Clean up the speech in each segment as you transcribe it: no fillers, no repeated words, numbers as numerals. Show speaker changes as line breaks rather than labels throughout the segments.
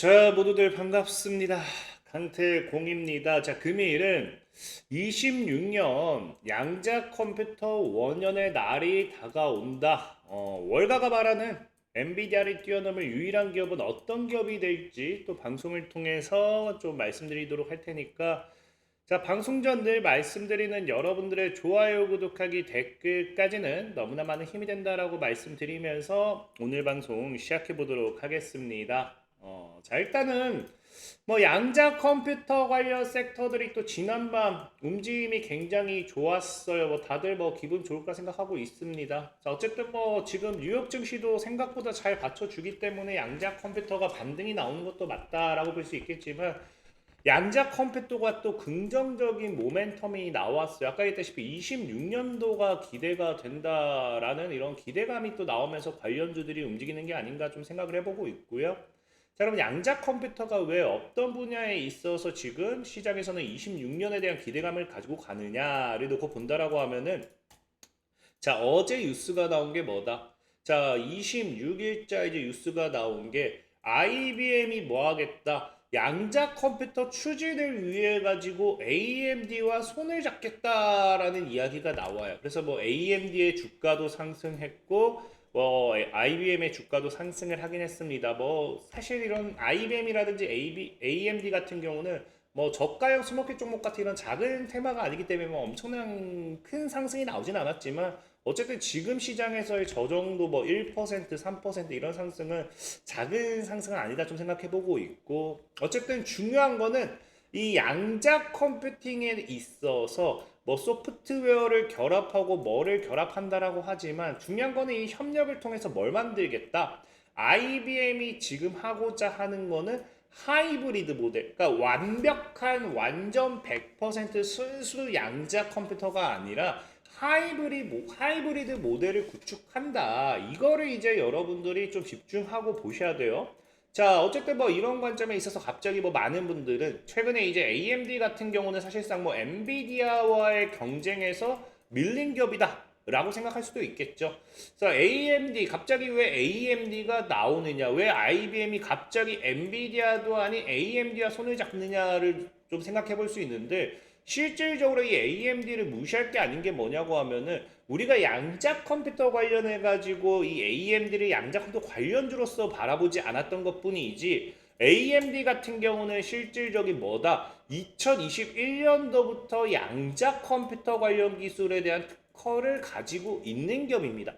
자, 모두들 반갑습니다. 강태공입니다. 자, 금요일은 26년 양자 컴퓨터 원년의 날이 다가온다. 월가가 말하는 엔비디아를 뛰어넘을 유일한 기업은 어떤 기업이 될지 또 방송을 통해서 좀 말씀드리도록 할 테니까, 자, 방송 전 늘 말씀드리는 여러분들의 좋아요, 구독하기, 댓글까지는 너무나 많은 힘이 된다라고 말씀드리면서 오늘 방송 시작해 보도록 하겠습니다. 자, 일단은 뭐 양자 컴퓨터 관련 섹터들이 또 지난밤 움직임이 굉장히 좋았어요. 뭐 다들 뭐 기분 좋을까 생각하고 있습니다. 자, 어쨌든 뭐 지금 뉴욕 증시도 생각보다 잘 받쳐주기 때문에 양자 컴퓨터가 반등이 나오는 것도 맞다라고 볼 수 있겠지만, 양자 컴퓨터가 또 긍정적인 모멘텀이 나왔어요. 아까 얘기했다시피 26년도가 기대가 된다라는 이런 기대감이 또 나오면서 관련주들이 움직이는 게 아닌가 좀 생각을 해보고 있고요. 자, 그럼 양자 컴퓨터가 왜 어떤 분야에 있어서 지금 시장에서는 26년에 대한 기대감을 가지고 가느냐를 놓고 본다라고 하면은, 자, 어제 뉴스가 나온 게 뭐다? 자, 26일자 이제 뉴스가 나온 게 IBM이 뭐 하겠다? 양자 컴퓨터 추진을 위해 가지고 AMD와 손을 잡겠다라는 이야기가 나와요. 그래서 뭐 AMD의 주가도 상승했고 뭐 IBM의 주가도 상승을 하긴 했습니다. 뭐 사실 이런 IBM이라든지 AMD 같은 경우는 뭐 저가형 스모키 종목 같은 이런 작은 테마가 아니기 때문에 뭐 엄청난 큰 상승이 나오진 않았지만, 어쨌든 지금 시장에서의 저 정도 뭐 1%, 3% 이런 상승은 작은 상승은 아니다 좀 생각해보고 있고, 어쨌든 중요한 거는 이 양자 컴퓨팅에 있어서 뭐 소프트웨어를 결합하고 뭐를 결합한다라고 하지만, 중요한 거는 이 협력을 통해서 뭘 만들겠다. IBM이 지금 하고자 하는 거는 하이브리드 모델, 그러니까 완벽한 완전 100% 순수 양자 컴퓨터가 아니라 하이브리드 모델을 구축한다. 이거를 이제 여러분들이 좀 집중하고 보셔야 돼요. 자, 어쨌든 뭐 이런 관점에 있어서 갑자기 뭐 많은 분들은 최근에 이제 AMD 같은 경우는 사실상 뭐 엔비디아와의 경쟁에서 밀린 기업이다 라고 생각할 수도 있겠죠. 그래서 AMD, 갑자기 왜 AMD가 나오느냐, 왜 IBM이 갑자기 엔비디아도 아닌 AMD와 손을 잡느냐를 좀 생각해 볼 수 있는데, 실질적으로 이 AMD를 무시할 게 아닌 게 뭐냐고 하면은, 우리가 양자 컴퓨터 관련해 가지고 이 AMD를 양자 컴퓨터 관련주로서 바라보지 않았던 것뿐이지, AMD 같은 경우는 실질적인 뭐다? 2021년도부터 양자 컴퓨터 관련 기술에 대한 특허를 가지고 있는 기업입니다.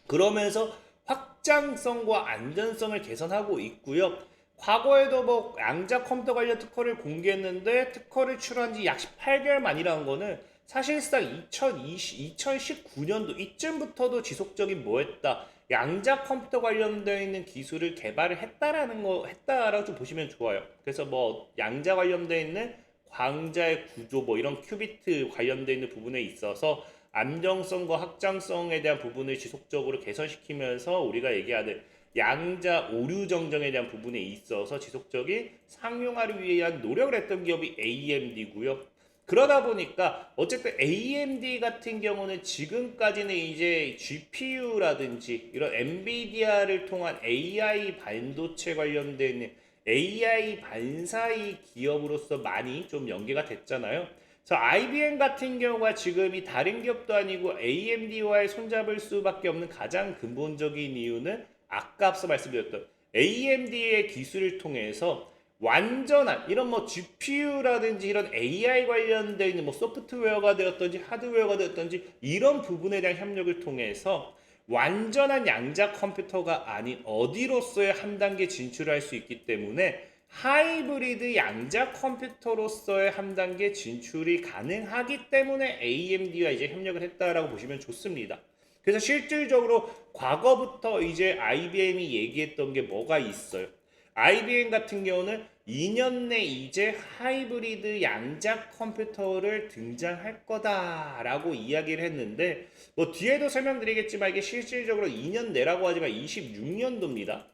그러면서 확장성과 안전성을 개선하고 있고요. 과거에도 뭐 양자 컴퓨터 관련 특허를 공개했는데, 특허를 출한 지 약 18개월 만이라는 거는 사실상 2019년도 이쯤부터도 지속적인 뭐 했다? 양자 컴퓨터 관련되어 있는 기술을 개발을 했다라고 좀 보시면 좋아요. 그래서 뭐 양자 관련되어 있는 광자의 구조, 뭐 이런 큐비트 관련되어 있는 부분에 있어서 안정성과 확장성에 대한 부분을 지속적으로 개선시키면서 우리가 얘기하는 양자 오류 정정에 대한 부분에 있어서 지속적인 상용화를 위한 노력을 했던 기업이 AMD고요. 그러다 보니까 어쨌든 AMD 같은 경우는 지금까지는 이제 GPU라든지 이런 엔비디아를 통한 AI 반도체 관련된 AI 반사이 기업으로서 많이 좀 연계가 됐잖아요. 그래서 IBM 같은 경우가 지금이 다른 기업도 아니고 AMD와의 손잡을 수밖에 없는 가장 근본적인 이유는 아까 앞서 말씀드렸던 AMD의 기술을 통해서 완전한 이런 뭐 GPU라든지 이런 AI 관련된 있는 뭐 소프트웨어가 되었든지 하드웨어가 되었든지 이런 부분에 대한 협력을 통해서 완전한 양자 컴퓨터가 아닌 어디로서의 한 단계 진출할 수 있기 때문에 하이브리드 양자 컴퓨터로서의 한 단계 진출이 가능하기 때문에 AMD와 이제 협력을 했다라고 보시면 좋습니다. 그래서 실질적으로 과거부터 이제 IBM이 얘기했던 게 뭐가 있어요. IBM 같은 경우는 2년 내 이제 하이브리드 양자 컴퓨터를 등장할 거다라고 이야기를 했는데, 뭐 뒤에도 설명드리겠지만 이게 실질적으로 2년 내라고 하지만 26년도입니다.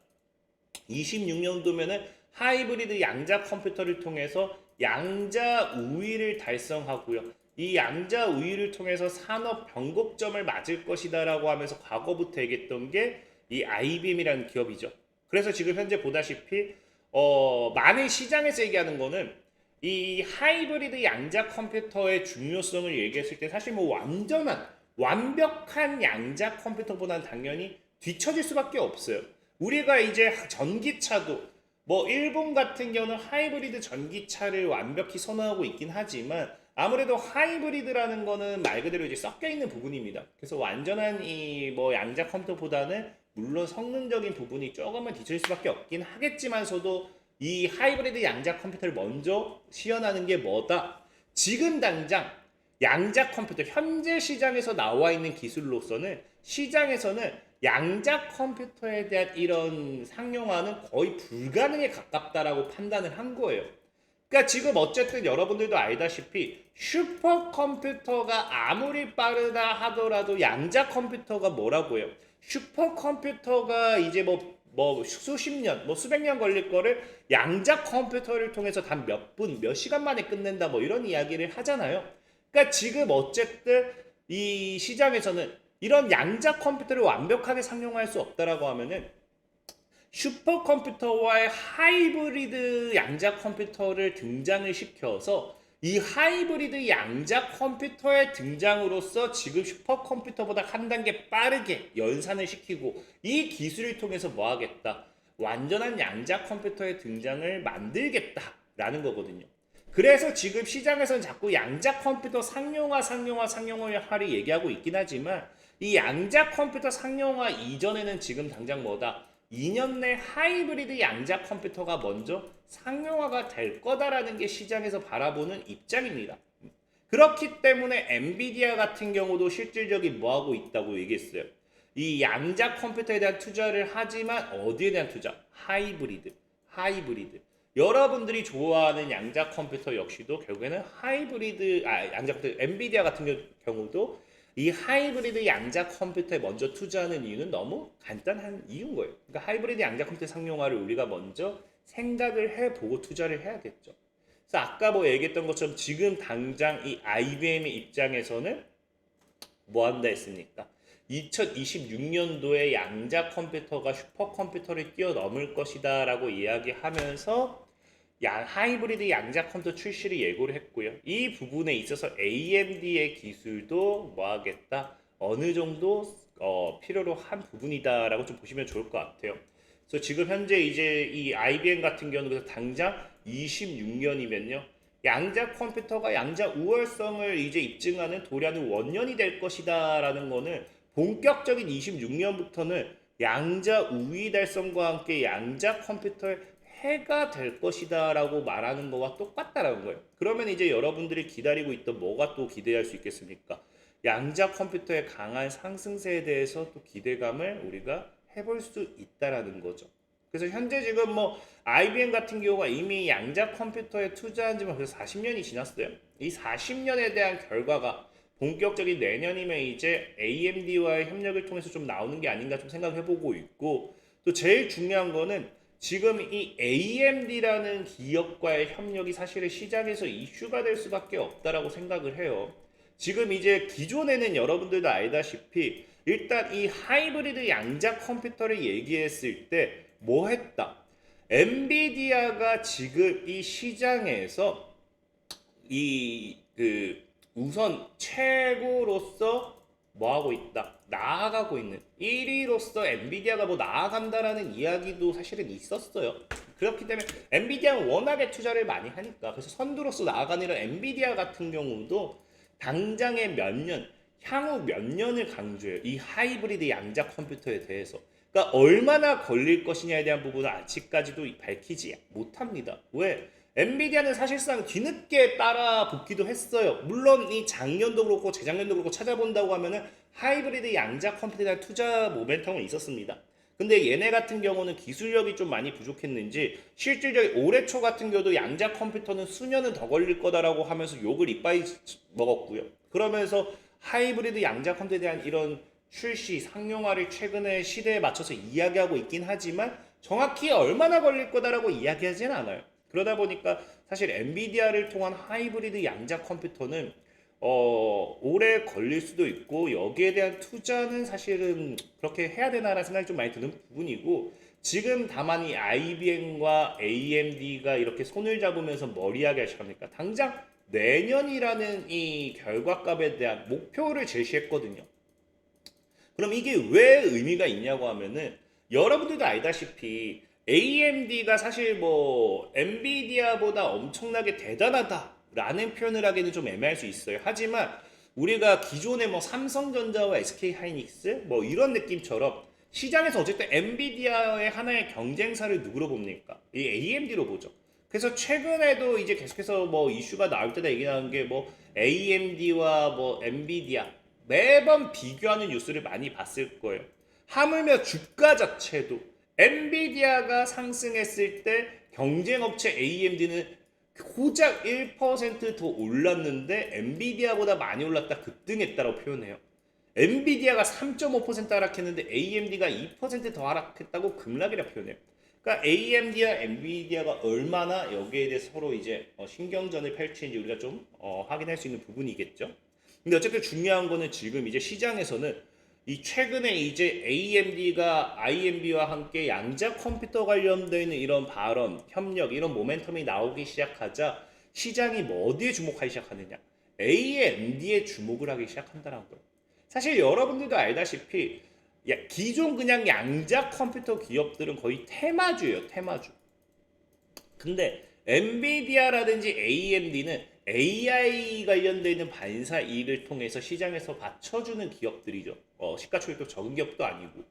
26년도면은 하이브리드 양자 컴퓨터를 통해서 양자 우위를 달성하고요. 이 양자 우위를 통해서 산업 변곡점을 맞을 것이다라고 하면서 과거부터 얘기했던 게 이 IBM이라는 기업이죠. 그래서 지금 현재 보다시피 많은 시장에서 얘기하는 거는 이 하이브리드 양자 컴퓨터의 중요성을 얘기했을 때 사실 뭐 완벽한 양자 컴퓨터보다는 당연히 뒤처질 수밖에 없어요. 우리가 이제 전기차도 뭐 일본 같은 경우는 하이브리드 전기차를 완벽히 선호하고 있긴 하지만 아무래도 하이브리드라는 거는 말 그대로 이제 섞여 있는 부분입니다. 그래서 완전한 이 뭐 양자 컴퓨터보다는 물론 성능적인 부분이 조금은 뒤처질 수밖에 없긴 하겠지만서도 이 하이브리드 양자 컴퓨터를 먼저 시연하는 게 뭐다? 지금 당장 양자 컴퓨터 현재 시장에서 나와 있는 기술로서는 시장에서는 양자 컴퓨터에 대한 이런 상용화는 거의 불가능에 가깝다라고 판단을 한 거예요. 그러니까 지금 어쨌든 여러분들도 알다시피 슈퍼컴퓨터가 아무리 빠르다 하더라도 양자 컴퓨터가 뭐라고요? 슈퍼컴퓨터가 이제 뭐 수십 년, 뭐 수백 년 걸릴 거를 양자 컴퓨터를 통해서 단 몇 분, 몇 시간 만에 끝낸다 뭐 이런 이야기를 하잖아요. 그러니까 지금 어쨌든 이 시장에서는 이런 양자 컴퓨터를 완벽하게 상용할 수 없다라고 하면은 슈퍼컴퓨터와의 하이브리드 양자 컴퓨터를 등장을 시켜서 이 하이브리드 양자 컴퓨터의 등장으로써 지금 슈퍼컴퓨터보다 한 단계 빠르게 연산을 시키고 이 기술을 통해서 뭐 하겠다? 완전한 양자 컴퓨터의 등장을 만들겠다라는 거거든요. 그래서 지금 시장에서는 자꾸 양자 컴퓨터 상용화를 얘기하고 있긴 하지만 이 양자 컴퓨터 상용화 이전에는 지금 당장 뭐다? 2년 내 하이브리드 양자 컴퓨터가 먼저 상용화가 될 거다라는 게 시장에서 바라보는 입장입니다. 그렇기 때문에 엔비디아 같은 경우도 실질적인 뭐 하고 있다고 얘기했어요. 이 양자 컴퓨터에 대한 투자를 하지만 어디에 대한 투자? 하이브리드. 여러분들이 좋아하는 양자 컴퓨터 역시도 결국에는 양자 컴퓨터 엔비디아 같은 경우도 이 하이브리드 양자 컴퓨터에 먼저 투자하는 이유는 너무 간단한 이유인 거예요. 그러니까 하이브리드 양자 컴퓨터 상용화를 우리가 먼저 생각을 해보고 투자를 해야겠죠. 그래서 아까 뭐 얘기했던 것처럼 지금 당장 이 IBM의 입장에서는 뭐 한다 했습니까? 2026년도에 양자 컴퓨터가 슈퍼컴퓨터를 뛰어넘을 것이다 라고 이야기하면서 하이브리드 양자 컴퓨터 출시를 예고를 했고요. 이 부분에 있어서 AMD의 기술도 뭐 하겠다? 어느 정도 필요로 한 부분이다라고 좀 보시면 좋을 것 같아요. 그래서 지금 현재 이제 이 IBM 같은 경우는 당장 26년이면요. 양자 컴퓨터가 양자 우월성을 이제 입증하는 도래하는 원년이 될 것이다라는 거는 본격적인 26년부터는 양자 우위 달성과 함께 양자 강자컴퓨터의 해가 될 것이다라고 말하는 거와 똑같다라는 거예요. 그러면 이제 여러분들이 기다리고 있던 뭐가 또 기대할 수 있겠습니까? 양자 컴퓨터의 강한 상승세에 대해서 또 기대감을 우리가 해볼 수 있다라는 거죠. 그래서 현재 지금 뭐 IBM 같은 경우가 이미 양자 컴퓨터에 투자한 지만 벌써 40년이 지났어요. 이 40년에 대한 결과가 본격적인 내년이면 이제 AMD와의 협력을 통해서 좀 나오는 게 아닌가 좀 생각해보고 있고, 또 제일 중요한 거는 지금 이 AMD라는 기업과의 협력이 사실은 시장에서 이슈가 될 수밖에 없다라고 생각을 해요. 지금 이제 기존에는 여러분들도 알다시피 일단 이 하이브리드 양자 컴퓨터를 얘기했을 때 뭐 했다? 엔비디아가 지금 이 시장에서 우선 최고로서 뭐 하고 있다? 나아가고 있는 1위로서 엔비디아가 뭐 나아간다라는 이야기도 사실은 있었어요. 그렇기 때문에 엔비디아는 워낙에 투자를 많이 하니까, 그래서 선두로서 나아가는 이런 엔비디아 같은 경우도 당장의 향후 몇 년을 강조해요. 이 하이브리드 양자 컴퓨터에 대해서. 그러니까 얼마나 걸릴 것이냐에 대한 부분은 아직까지도 밝히지 못합니다. 왜? 엔비디아는 사실상 뒤늦게 따라 붙기도 했어요. 물론 이 작년도 그렇고 재작년도 그렇고 찾아본다고 하면은 하이브리드 양자 컴퓨터에 대한 투자 모멘텀은 있었습니다. 근데 얘네 같은 경우는 기술력이 좀 많이 부족했는지 실질적인 올해 초 같은 경우도 양자 컴퓨터는 수년은 더 걸릴 거다라고 하면서 욕을 이빠이 먹었고요. 그러면서 하이브리드 양자 컴퓨터에 대한 이런 출시, 상용화를 최근에 시대에 맞춰서 이야기하고 있긴 하지만 정확히 얼마나 걸릴 거다라고 이야기하지는 않아요. 그러다 보니까 사실 엔비디아를 통한 하이브리드 양자 컴퓨터는 오래 걸릴 수도 있고, 여기에 대한 투자는 사실은 그렇게 해야 되나라는 생각이 좀 많이 드는 부분이고, 지금 다만 이 IBM과 AMD가 이렇게 손을 잡으면서 머리하게 하시합니까? 당장 내년이라는 이 결과값에 대한 목표를 제시했거든요. 그럼 이게 왜 의미가 있냐고 하면은 여러분들도 알다시피 AMD가 사실 뭐 엔비디아보다 엄청나게 대단하다라는 표현을 하기는 좀 애매할 수 있어요. 하지만 우리가 기존의 뭐 삼성전자와 SK하이닉스 뭐 이런 느낌처럼 시장에서 어쨌든 엔비디아의 하나의 경쟁사를 누구로 봅니까? 이 AMD로 보죠. 그래서 최근에도 이제 계속해서 뭐 이슈가 나올 때다 얘기하는 게 뭐 AMD와 뭐 엔비디아 매번 비교하는 뉴스를 많이 봤을 거예요. 하물며 주가 자체도 엔비디아가 상승했을 때 경쟁업체 AMD는 고작 1%더 올랐는데 엔비디아보다 많이 올랐다 급등했다고 표현해요. 엔비디아가 3.5% 하락했는데 AMD가 2%더 하락했다고 급락이라 표현해요. 그러니까 AMD와 엔비디아가 얼마나 여기에 대해서 서로 이제 신경전을 펼치는지 우리가 좀 확인할 수 있는 부분이겠죠. 근데 어쨌든 중요한 거는 지금 이제 시장에서는 이 최근에 이제 AMD가 IMB와 함께 양자 컴퓨터 관련되어 있는 이런 발언, 협력, 이런 모멘텀이 나오기 시작하자 시장이 뭐 어디에 주목하기 시작하느냐? AMD에 주목을 하기 시작한다는 거예요. 사실 여러분들도 알다시피 기존 그냥 양자 컴퓨터 기업들은 거의 테마주예요, 테마주. 근데 엔비디아라든지 AMD는 AI 관련되어 있는 반사 이익을 통해서 시장에서 받쳐주는 기업들이죠. 시가총액도 적은 기업도 아니고.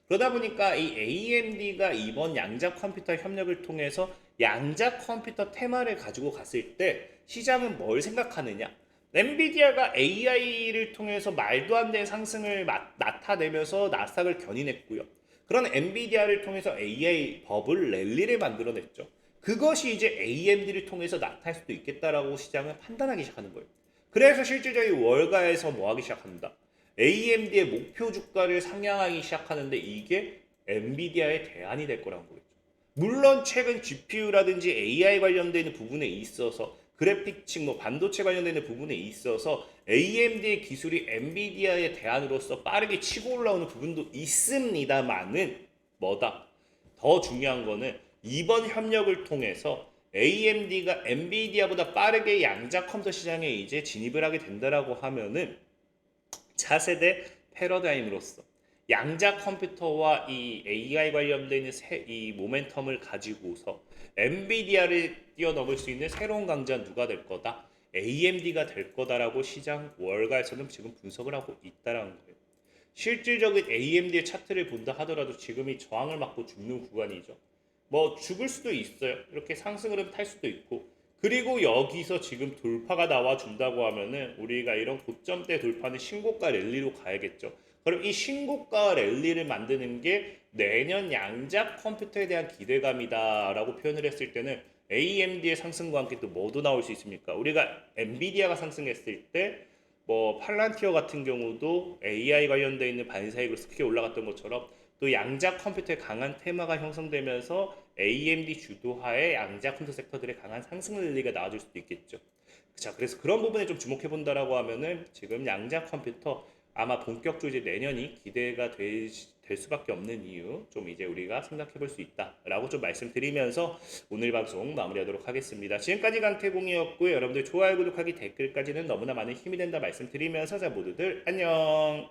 그러다 보니까 이 AMD가 이번 양자 컴퓨터 협력을 통해서 양자 컴퓨터 테마를 가지고 갔을 때 시장은 뭘 생각하느냐? 엔비디아가 AI를 통해서 말도 안 되는 상승을 나타내면서 나스닥을 견인했고요. 그런 엔비디아를 통해서 AI 버블 랠리를 만들어냈죠. 그것이 이제 AMD를 통해서 나타날 수도 있겠다라고 시장은 판단하기 시작하는 거예요. 그래서 실질적인 월가에서 뭐 하기 시작한다. AMD의 목표 주가를 상향하기 시작하는데 이게 엔비디아의 대안이 될 거라는 거겠죠. 물론 최근 GPU라든지 AI 관련되는 부분에 있어서 그래픽층, 뭐 반도체 관련되는 부분에 있어서 AMD의 기술이 엔비디아의 대안으로서 빠르게 치고 올라오는 부분도 있습니다만은 뭐다? 더 중요한 거는 이번 협력을 통해서 AMD가 엔비디아보다 빠르게 양자 컴퓨터 시장에 이제 진입을 하게 된다라고 하면은 차세대 패러다임으로서 양자 컴퓨터와 이 AI 관련된 이 모멘텀을 가지고서 엔비디아를 뛰어넘을 수 있는 새로운 강자 누가 될 거다? AMD가 될 거다라고 시장 월가에서는 지금 분석을 하고 있다라는 거예요. 실질적인 AMD의 차트를 본다 하더라도 지금이 저항을 맞고 죽는 구간이죠. 뭐 죽을 수도 있어요. 이렇게 상승 흐름 탈 수도 있고. 그리고 여기서 지금 돌파가 나와준다고 하면은 우리가 이런 고점대 돌파는 신고가 랠리로 가야겠죠. 그럼 이 신고가 랠리를 만드는 게 내년 양자 컴퓨터에 대한 기대감이다라고 표현을 했을 때는 AMD의 상승과 함께 또 뭐도 나올 수 있습니까? 우리가 엔비디아가 상승했을 때 뭐 팔란티어 같은 경우도 AI 관련되어 있는 반사익으로 크게 올라갔던 것처럼 또 양자 컴퓨터의 강한 테마가 형성되면서 AMD 주도하에 양자 컴퓨터 섹터들의 강한 상승 랠리가 나와줄 수도 있겠죠. 자, 그래서 그런 부분에 좀 주목해 본다라고 하면은 지금 양자 컴퓨터 아마 본격적으로 이제 내년이 기대가 될 수밖에 없는 이유 좀 이제 우리가 생각해 볼 수 있다라고 좀 말씀드리면서 오늘 방송 마무리하도록 하겠습니다. 지금까지 강태공이었고요. 여러분들 좋아요, 구독하기, 댓글까지는 너무나 많은 힘이 된다 말씀드리면서 자 모두들 안녕.